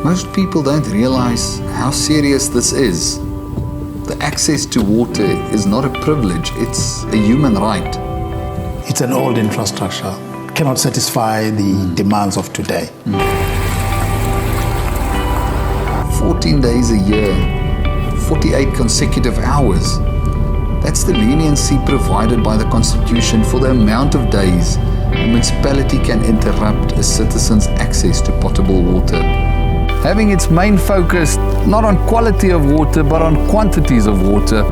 Most people don't realize how serious this is. The access to water is not a privilege, it's a human right. It's an old infrastructure. It cannot satisfy the demands of today. 14 days a year, 48 consecutive hours. That's the leniency provided by the Constitution for the amount of days a municipality can interrupt a citizen's access to potable water. Having its main focus not on quality of water but on quantities of water.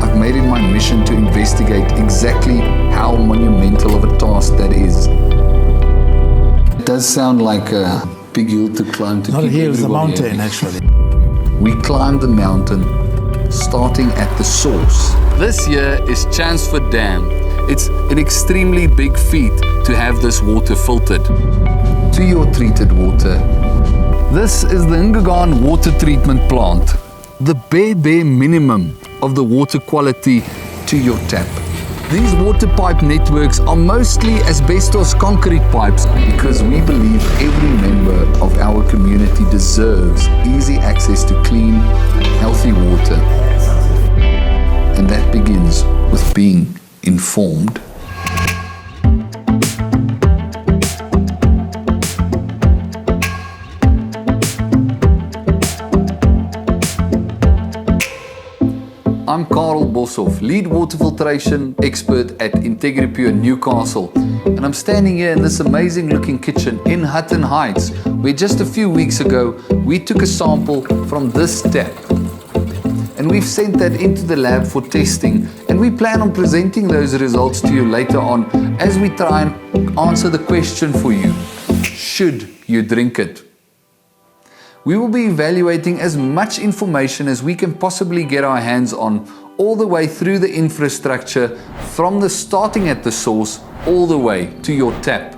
I've made it my mission to investigate exactly how monumental of a task that is. It does sound like a big hill to climb to Not keep a hill, it's a everybody mountain happy. actually. We climbed the mountain, starting at the source. This here is Chanceford Dam. It's an extremely big feat to have this water filtered to your treated water. This is the Newcastle water treatment plant, the bare minimum of the water quality to your tap. These water pipe networks are mostly asbestos concrete pipes because we believe every member of our community deserves easy access to clean, healthy water. And that begins with being informed. I'm Karel Boshoff, lead water filtration expert at INTEGRIPURE Newcastle, and I'm standing here in this amazing looking kitchen in Hutton Heights, where just a few weeks ago we took a sample from this tap. And we've sent that into the lab for testing, and we plan on presenting those results to you later on as we try and answer the question for you: should you drink it? We will be evaluating as much information as we can possibly get our hands on, all the way through the infrastructure, from the starting at the source all the way to your tap.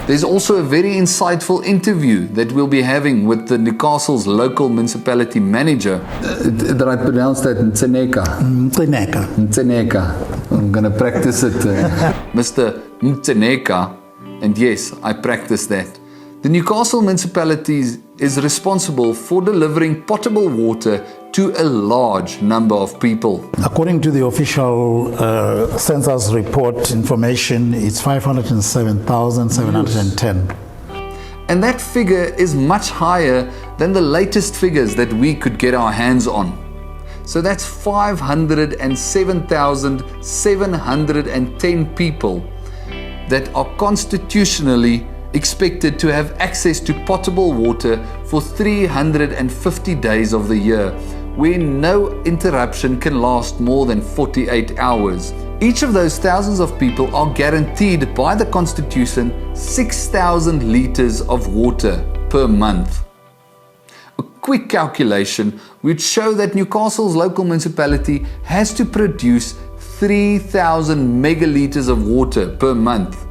There's also a very insightful interview that we'll be having with the Newcastle's local municipality manager. Did I pronounce that Ntseneka? Ntseneka. I'm going to practice it. Mr. Ntseneka. And yes, I practiced that. The Newcastle municipality is responsible for delivering potable water to a large number of people. According to the official census report information, it's 507,710. And that figure is much higher than the latest figures that we could get our hands on. So that's 507,710 people that are constitutionally expected to have access to potable water for 350 days of the year, where no interruption can last more than 48 hours. Each of those thousands of people are guaranteed by the Constitution 6,000 litres of water per month. A quick calculation would show that Newcastle's local municipality has to produce 3,000 megalitres of water per month.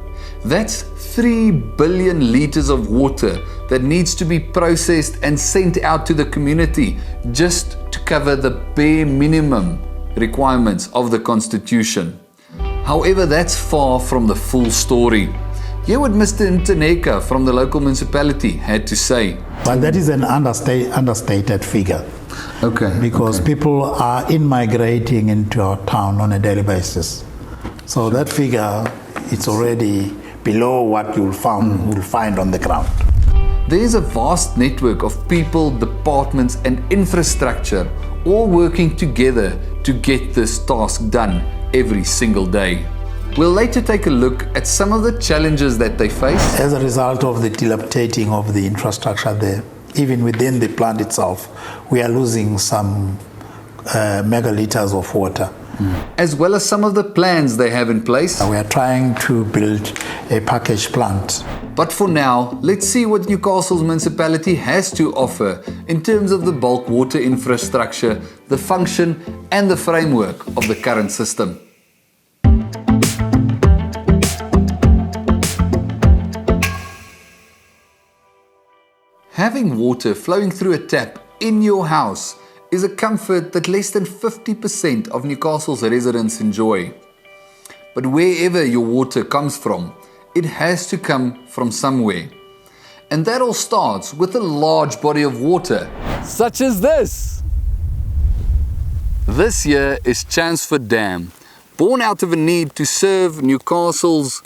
That's 3 billion litres of water that needs to be processed and sent out to the community just to cover the bare minimum requirements of the Constitution. However, that's far from the full story. Hear what Mr. Ntseneka from the local municipality had to say. But that is an understated figure. Okay. Because people are in-migrating into our town on a daily basis. So that figure, it's already below what you'll find on the ground. There is a vast network of people, departments and infrastructure all working together to get this task done every single day. We'll later take a look at some of the challenges that they face. As a result of the dilapidating of the infrastructure there, even within the plant itself, we are losing some megalitres of water. As well as some of the plans they have in place. We are trying to build a package plant. But for now, let's see what Newcastle's municipality has to offer in terms of the bulk water infrastructure, the function and the framework of the current system. Having water flowing through a tap in your house is a comfort that less than 50% of Newcastle's residents enjoy. But wherever your water comes from, it has to come from somewhere. And that all starts with a large body of water, such as this. This here is Chelmsford Dam, born out of a need to serve Newcastle's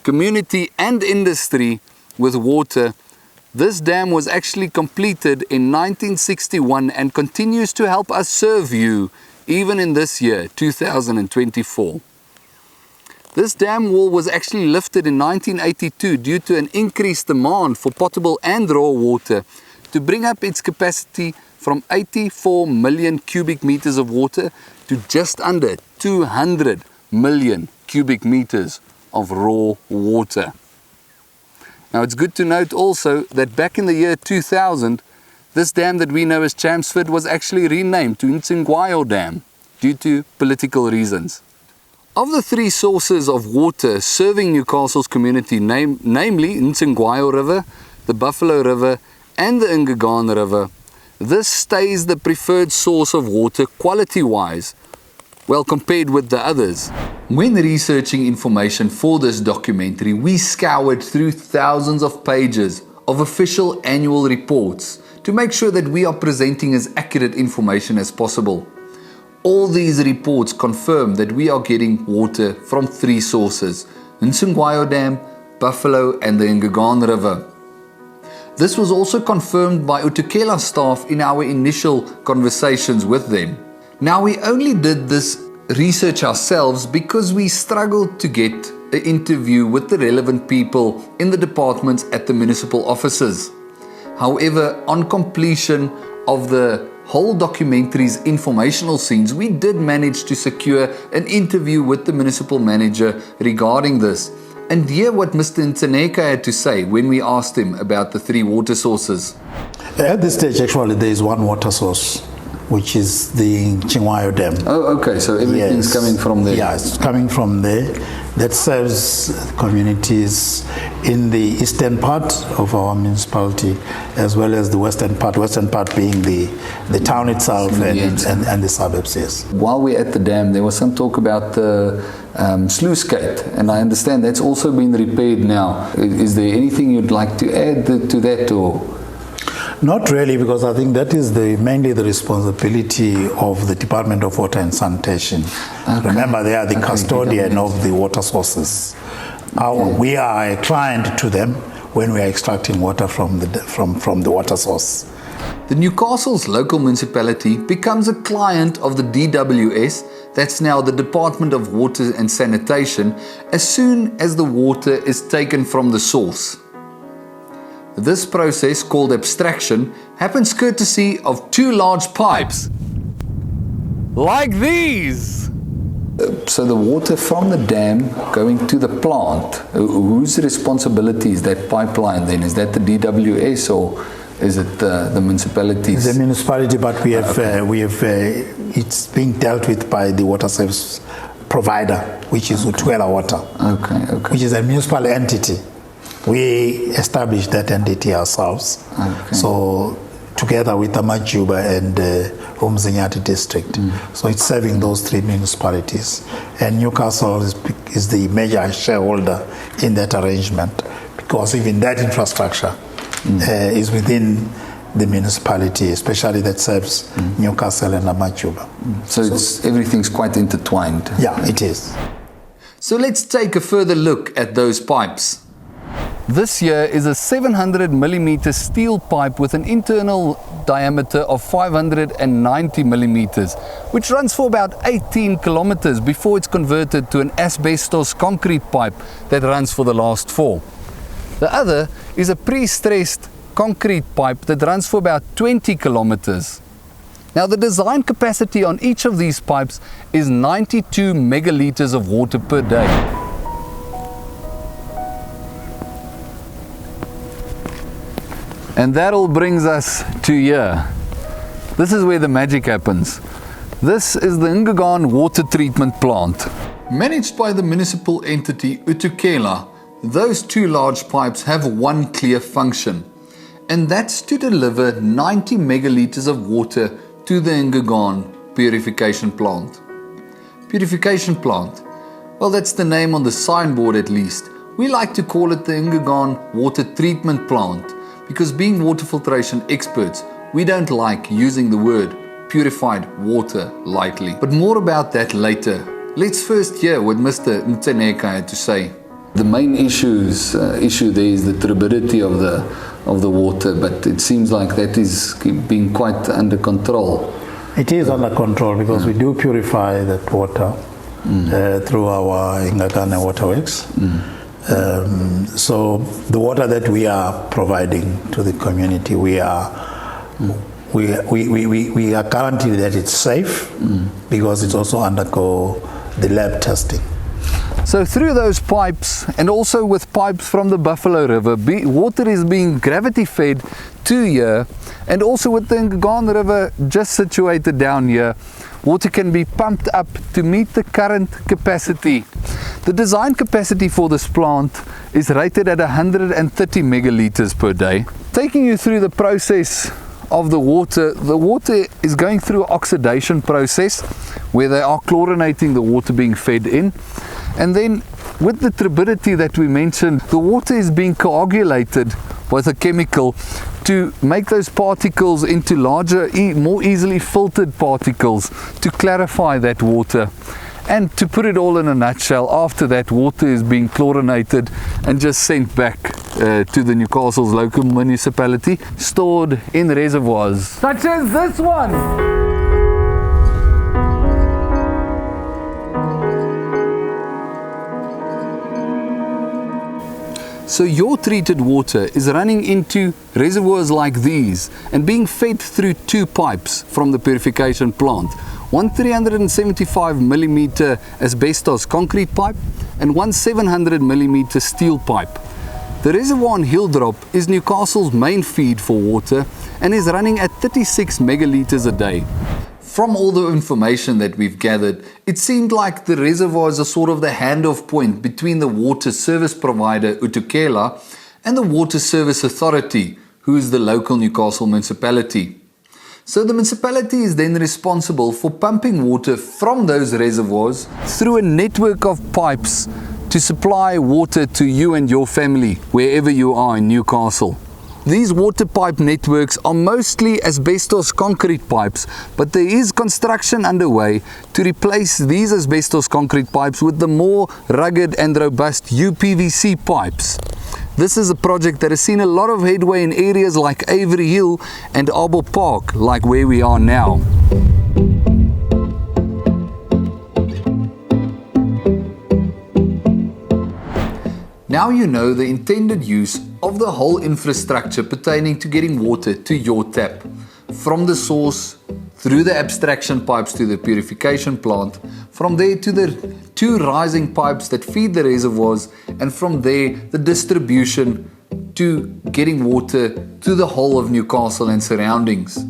community and industry with water. This dam was actually completed in 1961 and continues to help us serve you even in this year, 2024. This dam wall was actually lifted in 1982 due to an increased demand for potable and raw water to bring up its capacity from 84 million cubic meters of water to just under 200 million cubic meters of raw water. Now it's good to note also that back in the year 2000, this dam that we know as Chelmsford was actually renamed to INTEGRIPURE Dam due to political reasons. Of the three sources of water serving Newcastle's community, namely INTEGRIPURE River, the Buffalo River and the Ingegaan River, this stays the preferred source of water quality-wise, well compared with the others. When researching information for this documentary, we scoured through thousands of pages of official annual reports to make sure that we are presenting as accurate information as possible. All these reports confirm that we are getting water from three sources: INTEGRIPURE Dam, Buffalo and the Ingegaan River. This was also confirmed by uThukela staff in our initial conversations with them. Now, we only did this research ourselves because we struggled to get an interview with the relevant people in the departments at the municipal offices. However, on completion of the whole documentary's informational scenes, we did manage to secure an interview with the municipal manager regarding this. And hear what Mr. Nteneka had to say when we asked him about the three water sources. At this stage, actually, there is one water source, which is the INTEGRIPURE Dam. Oh, okay, so everything's coming from there. Yeah, it's coming from there. That serves communities in the eastern part of our municipality, as well as the western part being the town itself and the suburbs, yes. While we're at the dam, there was some talk about the sluice gate, and I understand that's also been repaired now. Is there anything you'd like to add to that, or? Not really, because I think that is mainly the responsibility of the Department of Water and Sanitation. Okay. Remember, they are the custodian of the water sources. We are a client to them when we are extracting water from the water source. The Newcastle's local municipality becomes a client of the DWS, that's now the Department of Water and Sanitation, as soon as the water is taken from the source. This process, called abstraction, happens courtesy of two large pipes, like these. So the water from the dam going to the plant, whose responsibility is that pipeline then? Is that the DWS or is it the municipalities? The municipality, but we have, it's being dealt with by the water service provider, which is uThukela Water, which is a municipal entity. We established that entity ourselves. Okay. So together with Amajuba and Umzinyathi district. So it's serving those three municipalities. And Newcastle is the major shareholder in that arrangement, because even that infrastructure is within the municipality, especially that serves Newcastle and Amajuba. So everything's quite intertwined. Yeah, it is. So let's take a further look at those pipes. This here is a 700 millimeter steel pipe with an internal diameter of 590 millimeters, which runs for about 18 kilometers before it's converted to an asbestos concrete pipe that runs for the last 4. The other is a pre-stressed concrete pipe that runs for about 20 kilometers. Now, the design capacity on each of these pipes is 92 megaliters of water per day. And that all brings us to here. This is where the magic happens. This is the Ingegaan water treatment plant. Managed by the municipal entity uThukela, those two large pipes have one clear function, and that's to deliver 90 megaliters of water to the Ingegaan purification plant. Purification plant, well, that's the name on the signboard at least. We like to call it the Ingegaan water treatment plant because being water filtration experts, we don't like using the word purified water lightly. But more about that later. Let's first hear what Mr. Mtseneka had to say. The main issue there is the turbidity of the water, but it seems like that is being quite under control. It is under control because we do purify that water through our Ingegaan waterworks. So the water that we are providing to the community, we are guaranteed that it's safe because it's also undergo the lab testing. So through those pipes and also with pipes from the Buffalo River, water is being gravity fed to here, and also with the Ingegaan River just situated down here, water can be pumped up to meet the current capacity. The design capacity for this plant is rated at 130 megalitres per day. Taking you through the process of the water is going through an oxidation process where they are chlorinating the water being fed in, and then with the turbidity that we mentioned, the water is being coagulated with a chemical to make those particles into larger, more easily filtered particles to clarify that water. And to put it all in a nutshell, after that, water is being chlorinated and just sent back to the Newcastle's local municipality, stored in reservoirs such as this one. So your treated water is running into reservoirs like these and being fed through two pipes from the purification plant. One 375 millimeter asbestos concrete pipe and one 700 millimeter steel pipe. The reservoir on Hilldrop is Newcastle's main feed for water and is running at 36 megalitres a day. From all the information that we've gathered, it seemed like the reservoirs are sort of the handoff point between the water service provider Utukela and the Water Service Authority, who is the local Newcastle municipality. So the municipality is then responsible for pumping water from those reservoirs through a network of pipes to supply water to you and your family wherever you are in Newcastle. These water pipe networks are mostly asbestos concrete pipes, but there is construction underway to replace these asbestos concrete pipes with the more rugged and robust UPVC pipes. This is a project that has seen a lot of headway in areas like Avery Hill and Arbor Park, like where we are now. Now you know the intended use of the whole infrastructure pertaining to getting water to your tap. From the source, through the abstraction pipes to the purification plant, from there to the two rising pipes that feed the reservoirs, and from there the distribution to getting water to the whole of Newcastle and surroundings.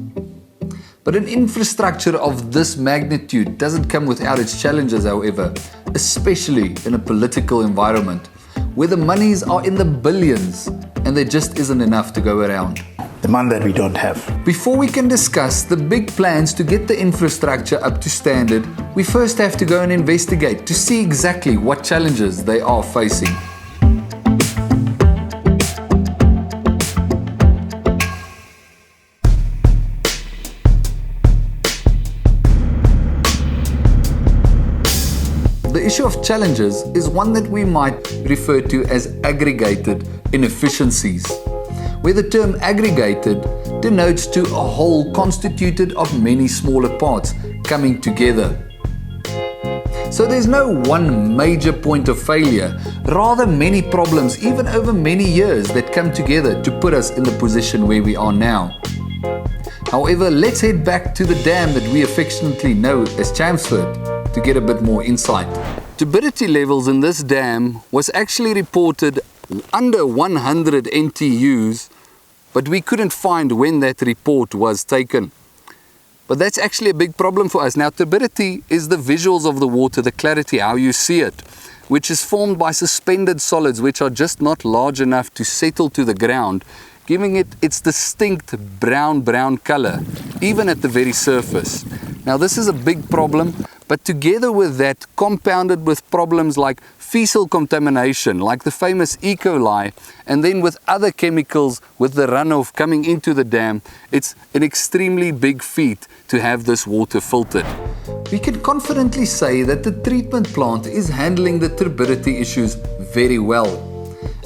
But an infrastructure of this magnitude doesn't come without its challenges, however, especially in a political environment where the monies are in the billions and there just isn't enough to go around. The money that we don't have. Before we can discuss the big plans to get the infrastructure up to standard, we first have to go and investigate to see exactly what challenges they are facing. The issue of challenges is one that we might refer to as aggregated inefficiencies, where the term aggregated denotes to a whole constituted of many smaller parts coming together. So there's no one major point of failure, rather many problems even over many years that come together to put us in the position where we are now. However, let's head back to the dam that we affectionately know as Chelmsford to get a bit more insight. Turbidity levels in this dam was actually reported under 100 NTUs, but we couldn't find when that report was taken. But that's actually a big problem for us. Now, turbidity is the visuals of the water, the clarity, how you see it, which is formed by suspended solids which are just not large enough to settle to the ground, giving it its distinct brown color, even at the very surface. Now, this is a big problem, but together with that, compounded with problems like fecal contamination like the famous E. coli, and then with other chemicals with the runoff coming into the dam, it's an extremely big feat to have this water filtered. We can confidently say that the treatment plant is handling the turbidity issues very well.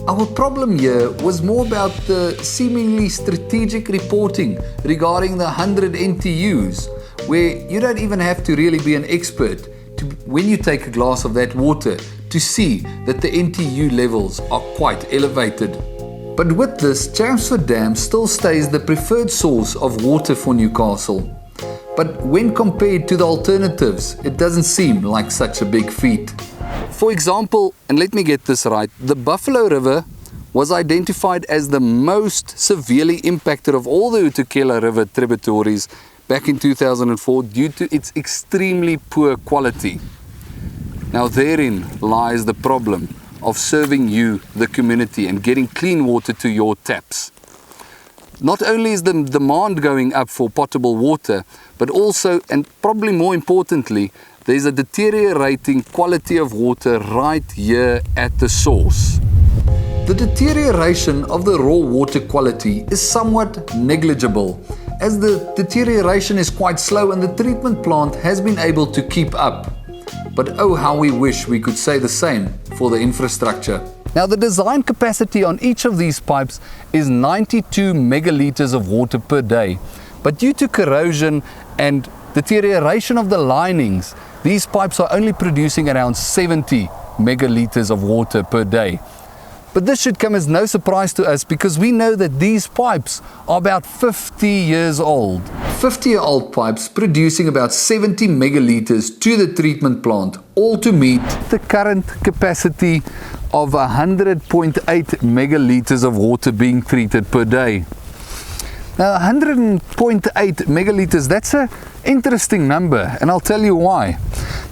Our problem here was more about the seemingly strategic reporting regarding the 100 NTUs, where you don't even have to really be an expert when you take a glass of that water to see that the NTU levels are quite elevated. But with this, Chelmsford Dam still stays the preferred source of water for Newcastle. But when compared to the alternatives, it doesn't seem like such a big feat. For example, and let me get this right, the Buffalo River was identified as the most severely impacted of all the uThukela River tributaries back in 2004 due to its extremely poor quality. Now therein lies the problem of serving you, the community, and getting clean water to your taps. Not only is the demand going up for potable water, but also, and probably more importantly, there's a deteriorating quality of water right here at the source. The deterioration of the raw water quality is somewhat negligible, as the deterioration is quite slow and the treatment plant has been able to keep up. But oh, how we wish we could say the same for the infrastructure. Now the design capacity on each of these pipes is 92 megalitres of water per day. But due to corrosion and deterioration of the linings, these pipes are only producing around 70 megalitres of water per day. But this should come as no surprise to us because we know that these pipes are about 50 years old. 50-year-old pipes producing about 70 megalitres to the treatment plant, all to meet the current capacity of 100.8 megalitres of water being treated per day. Now 100.8 megalitres, that's an interesting number, and I'll tell you why.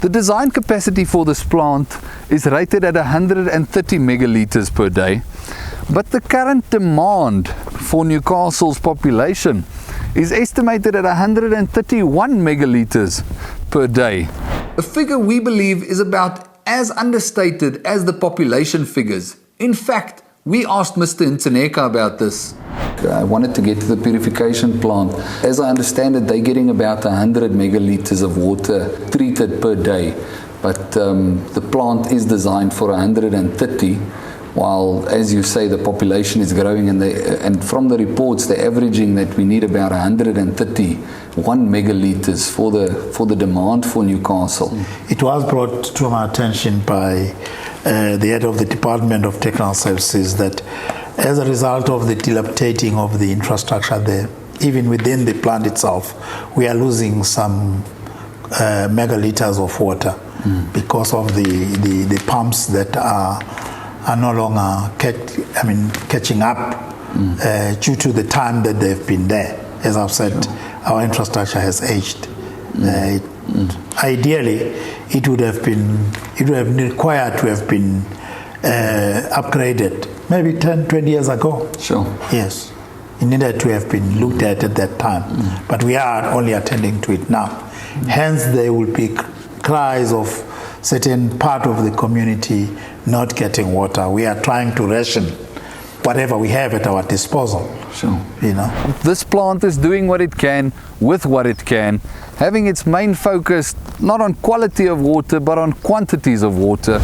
The design capacity for this plant is rated at 130 megalitres per day, but the current demand for Newcastle's population is estimated at 131 megalitres per day. A figure we believe is about as understated as the population figures. In fact, we asked Mr. Nteneka about this. I wanted to get to the purification plant. As I understand it, they're getting about 100 megalitres of water treated per day. But the plant is designed for 130, while, as you say, the population is growing, and from the reports, they're averaging that we need about 131 megalitres for the demand for Newcastle. It was brought to my attention by the head of the Department of Technical Services that as a result of the dilapidating of the infrastructure there, even within the plant itself, we are losing some megalitres of water because of the pumps that are no longer catching up due to the time that they've been there. As I've said, our infrastructure has aged. Ideally, it would have required to have been upgraded maybe 10, 20 years ago. Sure. Yes. It needed to have been looked at that time. But we are only attending to it now. Hence, there will be cries of certain part of the community not getting water. We are trying to ration whatever we have at our disposal. Sure. You know. This plant is doing what it can with what it can, having its main focus not on quality of water but on quantities of water.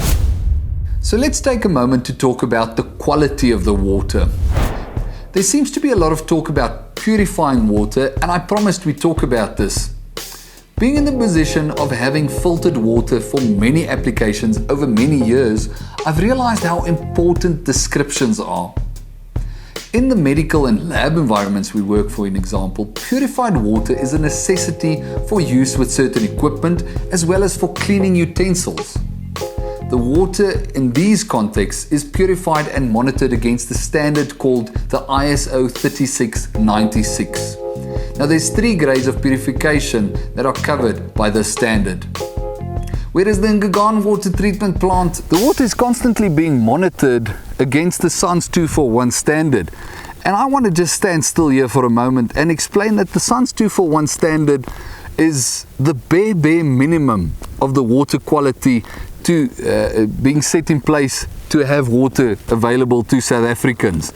So let's take a moment to talk about the quality of the water. There seems to be a lot of talk about purifying water, and I promised we'd talk about this. Being in the position of having filtered water for many applications over many years, I've realized how important descriptions are. In the medical and lab environments we work for, for example, purified water is a necessity for use with certain equipment as well as for cleaning utensils. The water in these contexts is purified and monitored against the standard called the ISO 3696. Now there's 3 grades of purification that are covered by this standard. Whereas the Ngagane water treatment plant, the water is constantly being monitored against the SANS 241 standard. And I want to just stand still here for a moment and explain that the SANS 241 standard is the bare minimum of the water quality being set in place to have water available to South Africans.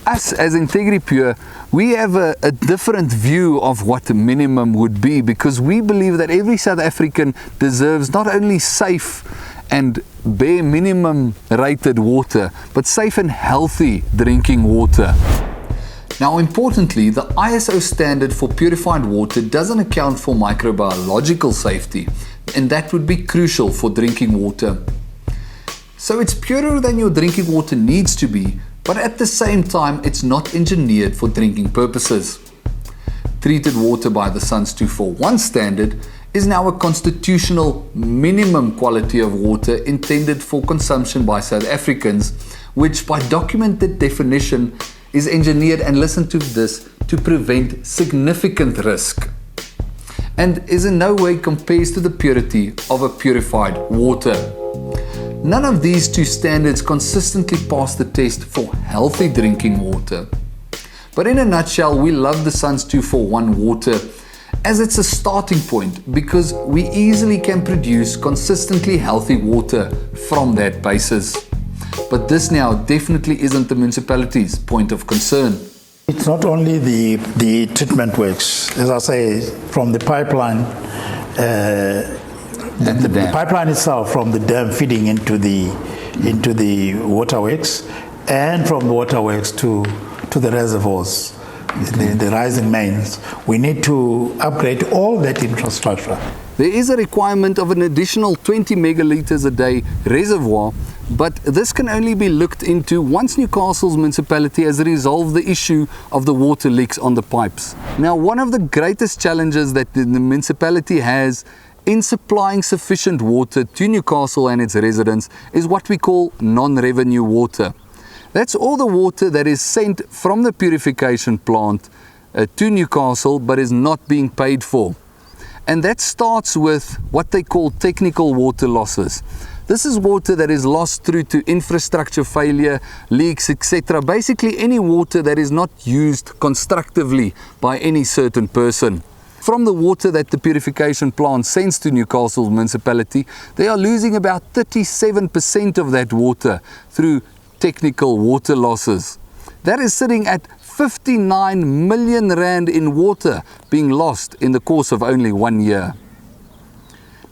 Us as INTEGRIPURE, we have a different view of what the minimum would be, because we believe that every South African deserves not only safe and bare minimum rated water, but safe and healthy drinking water. Now, importantly, the ISO standard for purified water doesn't account for microbiological safety, and that would be crucial for drinking water. So it's purer than your drinking water needs to be, but at the same time, it's not engineered for drinking purposes. Treated water by the SANS 241 standard is now a constitutional minimum quality of water intended for consumption by South Africans, which by documented definition is engineered, and listen to this, to prevent significant risk, and is in no way compares to the purity of a purified water. None of these two standards consistently pass the test for healthy drinking water. But in a nutshell, we love the SANS 241 water as it's a starting point, because we easily can produce consistently healthy water from that basis. But this now definitely isn't the municipality's point of concern. It's not only the treatment works, as I say, from the pipeline, the pipeline itself, from the dam feeding into the waterworks, and from the waterworks to the reservoirs, the rising mains. We need to upgrade all that infrastructure. There is a requirement of an additional 20 megalitres a day reservoir, but this can only be looked into once Newcastle's municipality has resolved the issue of the water leaks on the pipes. Now, one of the greatest challenges that the municipality has in supplying sufficient water to Newcastle and its residents is what we call non-revenue water. That's all the water that is sent from the purification plant to Newcastle but is not being paid for. And that starts with what they call technical water losses. This is water that is lost through to infrastructure failure, leaks, etc. Basically any water that is not used constructively by any certain person. From the water that the purification plant sends to Newcastle municipality, they are losing about 37% of that water through technical water losses. That is sitting at 59 million rand in water being lost in the course of only 1 year.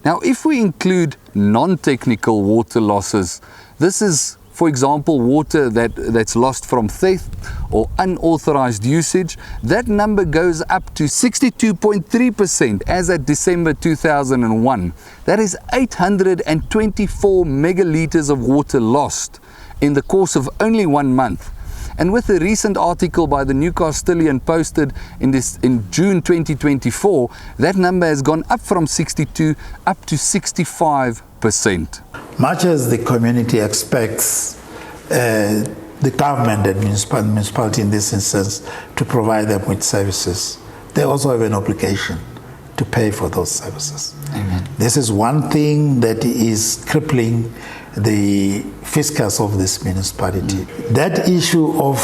Now, if we include non-technical water losses, this is, for example, water that's lost from theft or unauthorized usage. That number goes up to 62.3% as at December 2001. That is 824 megalitres of water lost in the course of only 1 month. And with a recent article by the Newcastleian posted in June 2024, that number has gone up from 62 up to 65%. Much as the community expects the government and municipality in this instance to provide them with services, they also have an obligation to pay for those services. Amen. This is one thing that is crippling the fiscus of this municipality. That issue of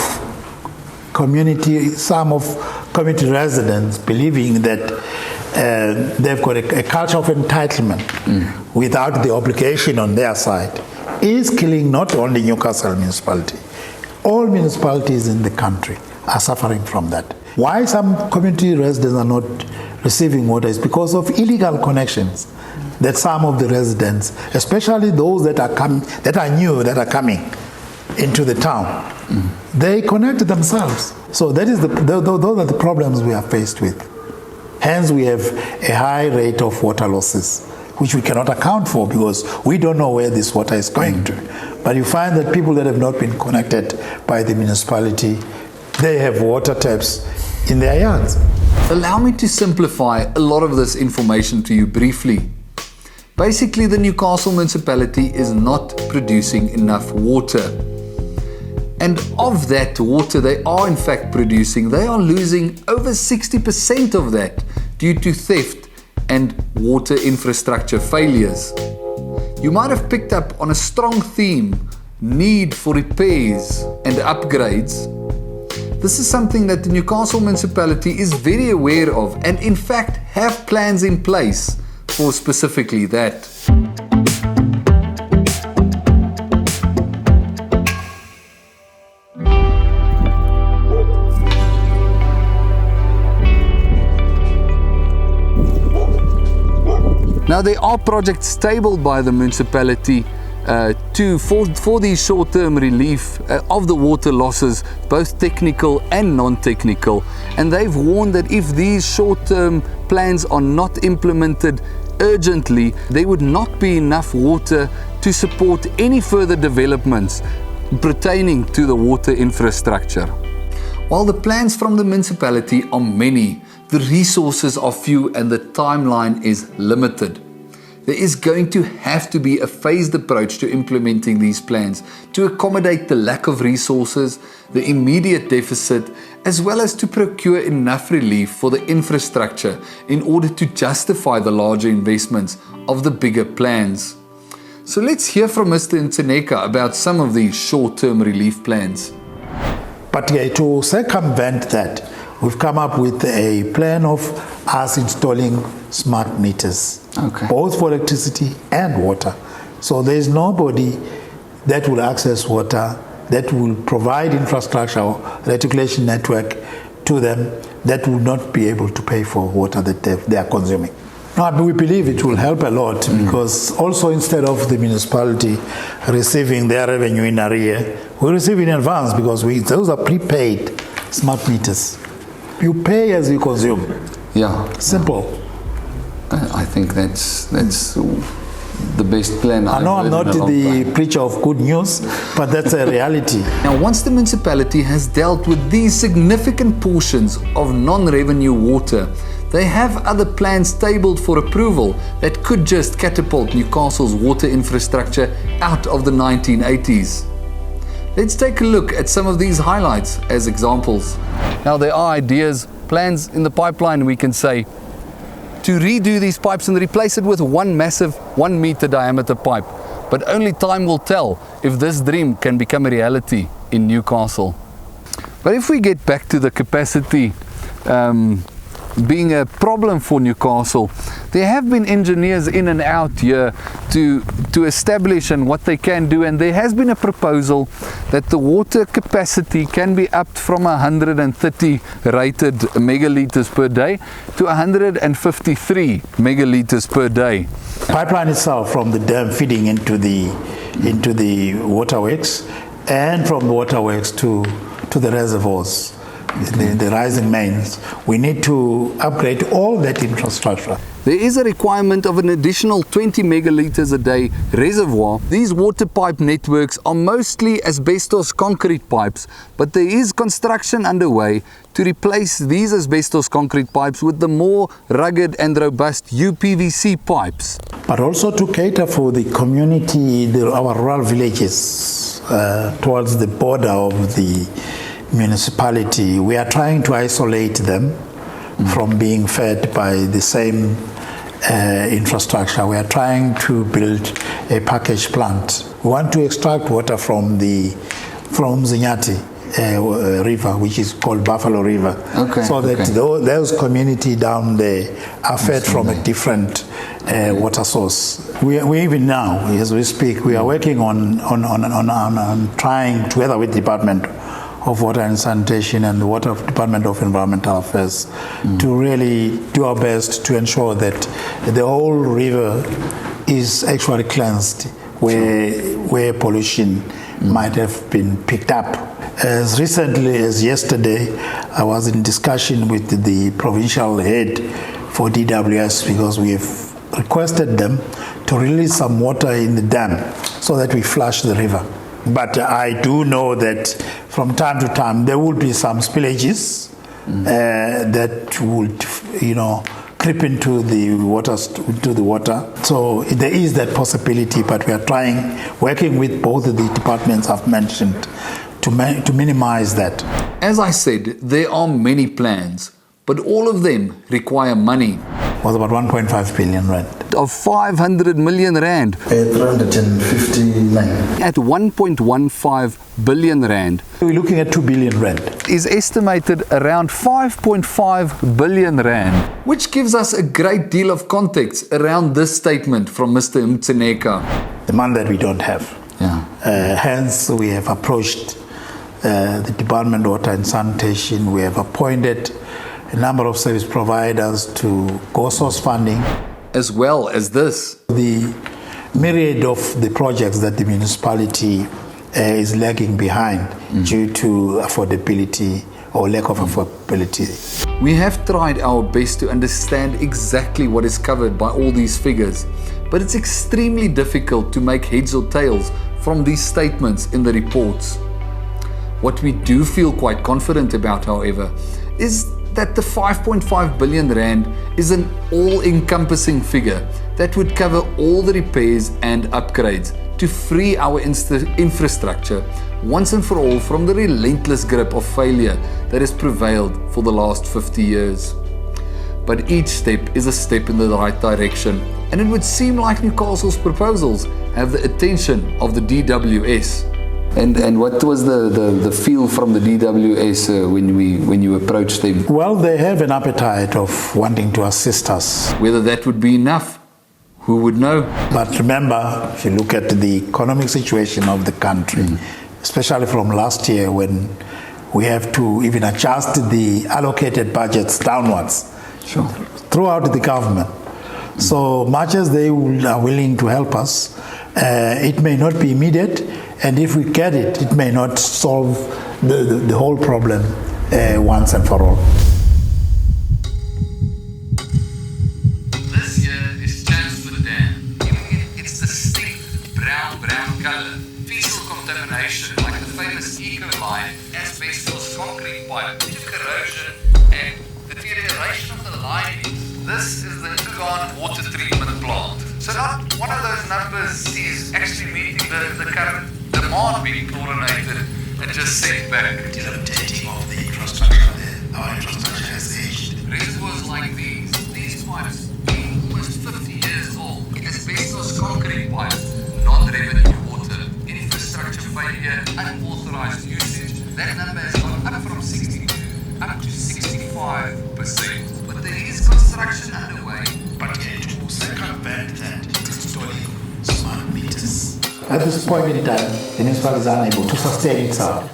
some of community residents believing that they've got a culture of entitlement without the obligation on their side is killing not only Newcastle municipality. All municipalities in the country are suffering from that. Why some community residents are not receiving water is because of illegal connections that some of the residents, especially those that are coming into the town, they connect themselves. So those are the problems we are faced with. Hence, we have a high rate of water losses, which we cannot account for because we don't know where this water is going to. But you find that people that have not been connected by the municipality, they have water taps in their yards. Allow me to simplify a lot of this information to you briefly. Basically, the Newcastle municipality is not producing enough water. And of that water they are in fact producing, they are losing over 60% of that due to theft and water infrastructure failures. You might have picked up on a strong theme, need for repairs and upgrades. This is something that the Newcastle municipality is very aware of and in fact have plans in place for specifically that. Now there are projects tabled by the municipality for the short-term relief of the water losses, both technical and non-technical, and they've warned that if these short-term plans are not implemented urgently, there would not be enough water to support any further developments pertaining to the water infrastructure. While the plans from the municipality are many, the resources are few and the timeline is limited. There is going to have to be a phased approach to implementing these plans to accommodate the lack of resources, the immediate deficit, as well as to procure enough relief for the infrastructure in order to justify the larger investments of the bigger plans. So let's hear from Mr. Nteneka about some of these short-term relief plans. But to circumvent that, we've come up with a plan of us installing smart meters, both for electricity and water. So there's nobody that will access water, that will provide infrastructure or reticulation network to them, that will not be able to pay for water that they are consuming. Now, we believe it will help a lot because also instead of the municipality receiving their revenue in arrear, we receive in advance because those are prepaid smart meters. You pay as you consume. Yeah. Simple. I think that's the best plan. I know I'm not the preacher of good news, but that's a reality. Now, once the municipality has dealt with these significant portions of non-revenue water, they have other plans tabled for approval that could just catapult Newcastle's water infrastructure out of the 1980s. Let's take a look at some of these highlights as examples. Now there are ideas, plans in the pipeline, we can say, to redo these pipes and replace it with one massive 1 meter diameter pipe. But only time will tell if this dream can become a reality in Newcastle. But if we get back to the capacity being a problem for Newcastle, there have been engineers in and out here to establish and what they can do, and there has been a proposal that the water capacity can be upped from 130 rated megalitres per day to 153 megalitres per day. Pipeline itself from the dam feeding into the waterworks and from the waterworks to the reservoirs, the rising mains. We need to upgrade all that infrastructure. There is a requirement of an additional 20 megalitres a day reservoir. These water pipe networks are mostly asbestos concrete pipes, but there is construction underway to replace these asbestos concrete pipes with the more rugged and robust UPVC pipes. But also to cater for the community, our rural villages towards the border of the municipality. We are trying to isolate them from being fed by the same infrastructure. We are trying to build a package plant. We want to extract water from Zinyati river, which is called Buffalo River, so that those community down there are fed from a different water source. We even now, as we speak, we are working on trying together with the Department of Water and Sanitation and the Department of Environmental Affairs to really do our best to ensure that the whole river is actually cleansed where pollution might have been picked up. As recently as yesterday, I was in discussion with the provincial head for DWS because we have requested them to release some water in the dam so that we flush the river. But I do know that from time to time there will be some spillages that would, creep into the water. So there is that possibility, but we are working with both of the departments I've mentioned to minimize that. As I said, there are many plans, but all of them require money. It was about 1.5 billion rand. Of 500 million rand. 359. At 1.15 billion rand. We're looking at 2 billion rand. Is estimated around 5.5 billion rand. Which gives us a great deal of context around this statement from Mr. Nteneka. The money that we don't have. Hence, we have approached the Department of Water and Sanitation. We have appointed a number of service providers to go source funding. as well as this. The myriad of the projects that the municipality is lagging behind due to affordability or lack of affordability. We have tried our best to understand exactly what is covered by all these figures, but it's extremely difficult to make heads or tails from these statements in the reports. What we do feel quite confident about, however, is that the 5.5 billion rand is an all-encompassing figure that would cover all the repairs and upgrades to free our infrastructure once and for all from the relentless grip of failure that has prevailed for the last 50 years. But each step is a step in the right direction, and it would seem like Newcastle's proposals have the attention of the DWS. And what was the feel from the DWS when you approached them? Well, they have an appetite of wanting to assist us. Whether that would be enough, who would know? But remember, if you look at the economic situation of the country, especially from last year when we have to even adjust the allocated budgets downwards throughout the government. So much as they are willing to help us, it may not be immediate, and if we get it, it may not solve the whole problem once and for all. This year is Chancellor Dam. It's distinct brown color, fecal contamination like the famous E. coli, asbestos concrete pipe, corrosion and deterioration of the linings. This is the Newcastle water treatment plant. So not one of those numbers is actually meeting the current demand being chlorinated and just sent back. Dilapidating of the infrastructure there. Our infrastructure has aged. Reservoirs like these pipes being almost 50 years old, asbestos concrete pipes, non-revenue water, infrastructure failure, unauthorized usage, that number has gone up from 62 up to 65%. But there is construction underway. But it will circumvent that installing smart meters. At this point in time, the municipality is unable to sustain itself.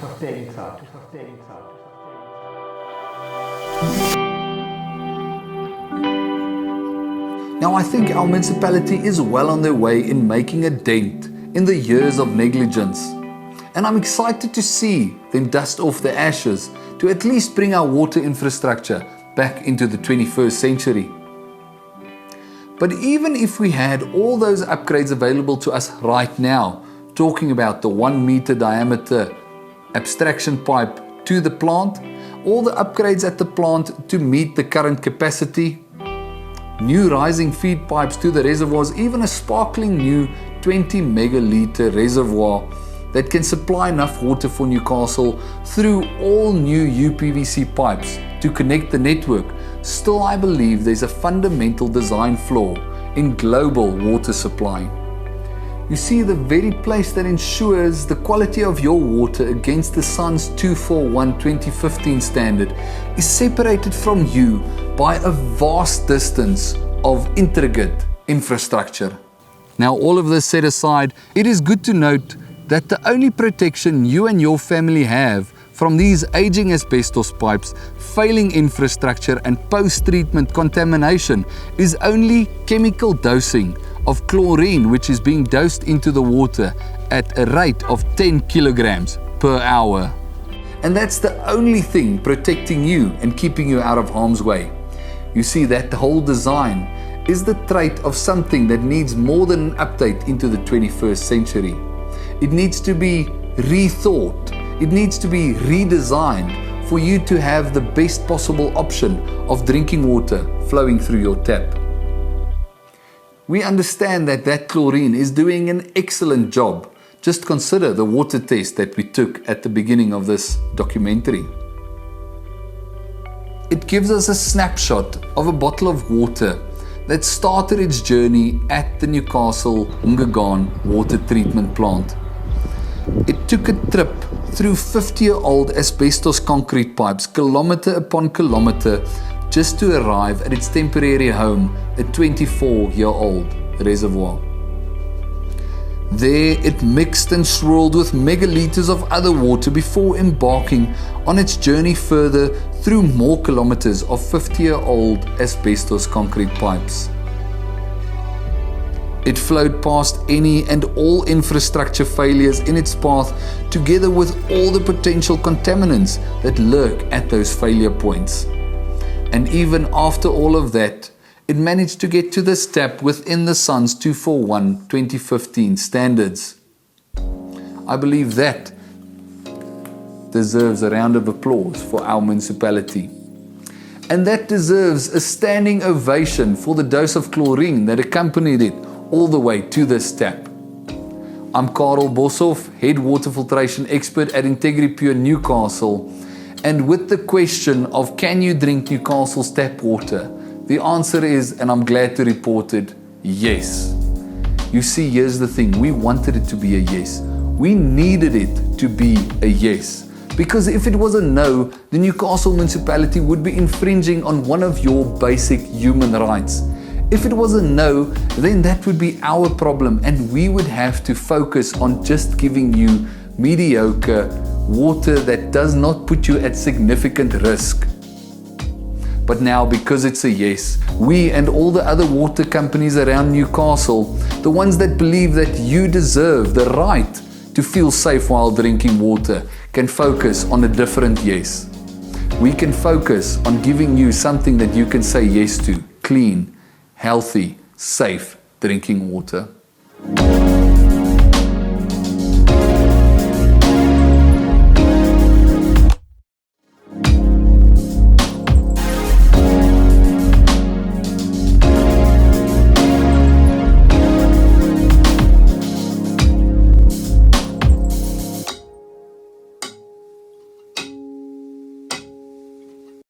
Now I think our municipality is well on their way in making a dent in the years of negligence. And I'm excited to see them dust off the ashes to at least bring our water infrastructure back into the 21st century. But even if we had all those upgrades available to us right now, talking about the 1 meter diameter abstraction pipe to the plant, all the upgrades at the plant to meet the current capacity, new rising feed pipes to the reservoirs, even a sparkling new 20 megaliter reservoir that can supply enough water for Newcastle through all new UPVC pipes to connect the network, still I believe there's a fundamental design flaw in global water supply. You see, the very place that ensures the quality of your water against the SANS 241 2015 standard is separated from you by a vast distance of intricate infrastructure. Now, all of this set aside, it is good to note that the only protection you and your family have from these aging asbestos pipes, failing infrastructure and post-treatment contamination is only chemical dosing of chlorine, which is being dosed into the water at a rate of 10 kilograms per hour. And that's the only thing protecting you and keeping you out of harm's way. You see, that the whole design is the trait of something that needs more than an update into the 21st century. It needs to be rethought. It needs to be redesigned for you to have the best possible option of drinking water flowing through your tap. We understand that chlorine is doing an excellent job. Just consider the water test that we took at the beginning of this documentary. It gives us a snapshot of a bottle of water that started its journey at the Newcastle Umgegaan water treatment plant. It took a trip through 50-year-old asbestos concrete pipes, kilometre upon kilometre, just to arrive at its temporary home, a 24-year-old reservoir. There it mixed and swirled with megaliters of other water before embarking on its journey further through more kilometers of 50-year-old asbestos concrete pipes. It flowed past any and all infrastructure failures in its path, together with all the potential contaminants that lurk at those failure points. And even after all of that, it managed to get to this tap within the SANS 241/2015 standards. I believe that deserves a round of applause for our municipality. And that deserves a standing ovation for the dose of chlorine that accompanied it all the way to this tap. I'm Karel Boshoff, Head Water Filtration Expert at INTEGRIPURE Newcastle. And with the question of can you drink Newcastle's tap water, the answer is, and I'm glad to report it, yes. You see, here's the thing, we wanted it to be a yes. We needed it to be a yes. Because if it was a no, the Newcastle municipality would be infringing on one of your basic human rights. If it was a no, then that would be our problem, and we would have to focus on just giving you mediocre water that does not put you at significant risk. But now, because it's a yes, we and all the other water companies around Newcastle, the ones that believe that you deserve the right to feel safe while drinking water, can focus on a different yes. We can focus on giving you something that you can say yes to: clean, healthy, safe drinking water.